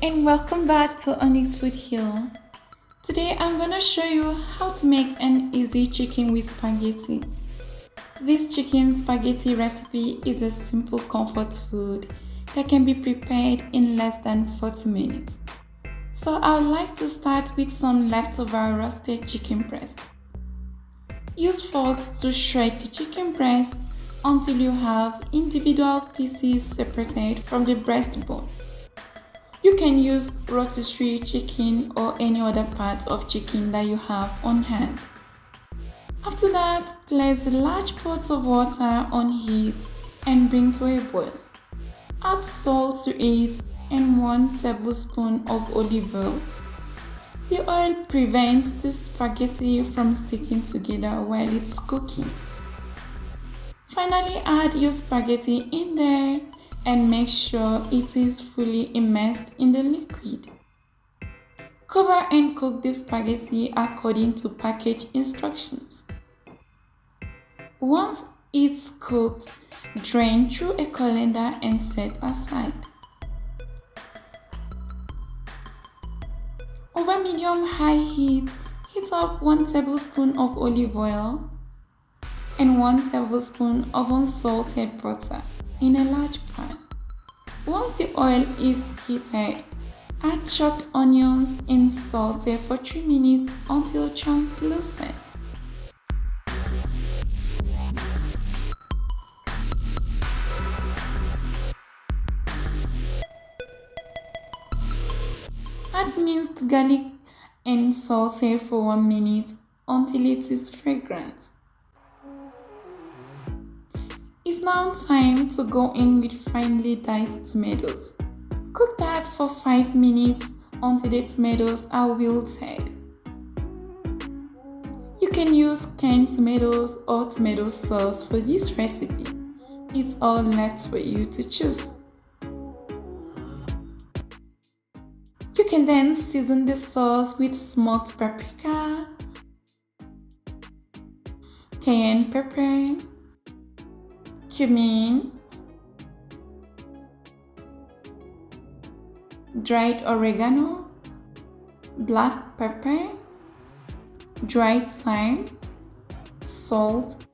and welcome back to Onyx Food Hill. Today I'm gonna show you how to make an easy chicken with spaghetti. This chicken spaghetti recipe is a simple comfort food that can be prepared in less than 40 minutes. So I would like to start with some leftover roasted chicken breast. Use forks to shred the chicken breast until you have individual pieces separated from the breastbone. You can use rotisserie chicken or any other part of chicken that you have on hand. After that, place a large pot of water on heat and bring to a boil. Add salt to it and 1 tablespoon of olive oil. The oil prevents the spaghetti from sticking together while it's cooking. Finally, add your spaghetti in there and make sure it is fully immersed in the liquid. Cover and cook the spaghetti according to package instructions. Once it's cooked, drain through a colander and set aside. Over medium-high heat, heat up 1 tablespoon of olive oil and 1 tablespoon of unsalted butter in a large pan. Once the oil is heated, add chopped onions and saute for 3 minutes until translucent. Add minced garlic and saute for 1 minute until it is fragrant. It's now time to go in with finely diced tomatoes. Cook that for 5 minutes until the tomatoes are wilted. You can use canned tomatoes or tomato sauce for this recipe. It's all left for you to choose. You can then season the sauce with smoked paprika, cayenne pepper, cumin, dried oregano, black pepper, dried thyme, salt,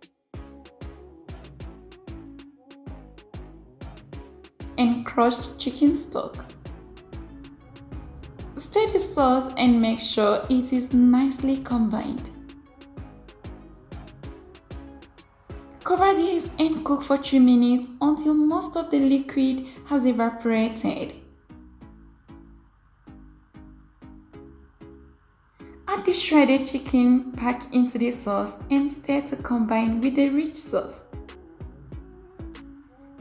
and crushed chicken stock. Stir the sauce and make sure it is nicely combined. Cover this and cook for 3 minutes until most of the liquid has evaporated. Add the shredded chicken back into the sauce and stir to combine with the rich sauce.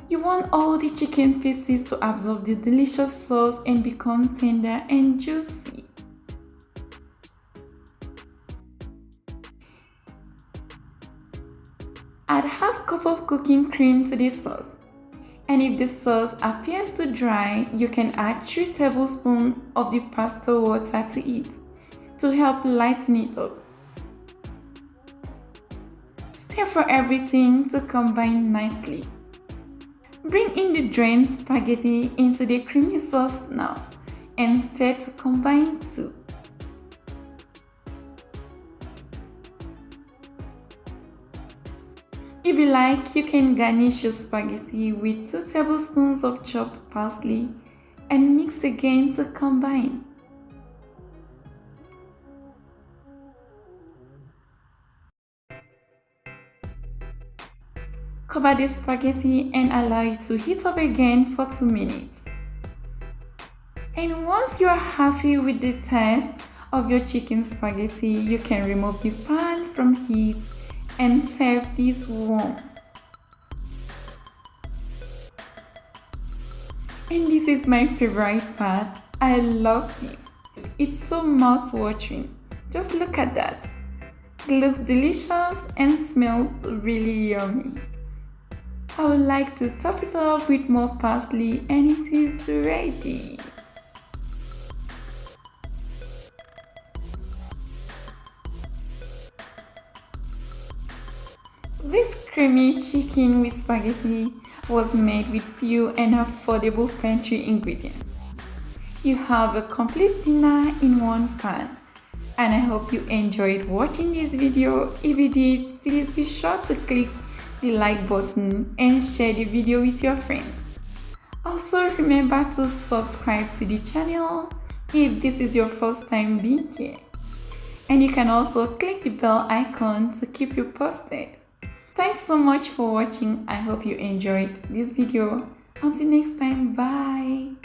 You want all the chicken pieces to absorb the delicious sauce and become tender and juicy. Add half cup of cooking cream to the sauce. And if the sauce appears too dry, you can add 3 tablespoons of the pasta water to it to help lighten it up. Stir for everything to combine nicely. Bring in the drained spaghetti into the creamy sauce now and stir to combine too. If you like, you can garnish your spaghetti with 2 tablespoons of chopped parsley and mix again to combine. Cover the spaghetti and allow it to heat up again for 2 minutes. And once you are happy with the taste of your chicken spaghetti, you can remove the pan from heat and serve this warm. And this is my favorite part. I love this. It's so mouth-watering. Just look at that. It looks delicious and smells really yummy. I would like to top it up with more parsley and it is ready. This creamy chicken with spaghetti was made with few and affordable pantry ingredients. You have a complete dinner in one pan. And I hope you enjoyed watching this video. If you did, please be sure to click the like button and share the video with your friends. Also remember to subscribe to the channel if this is your first time being here. And you can also click the bell icon to keep you posted. Thanks so much for watching. I hope you enjoyed this video. Until next time, bye.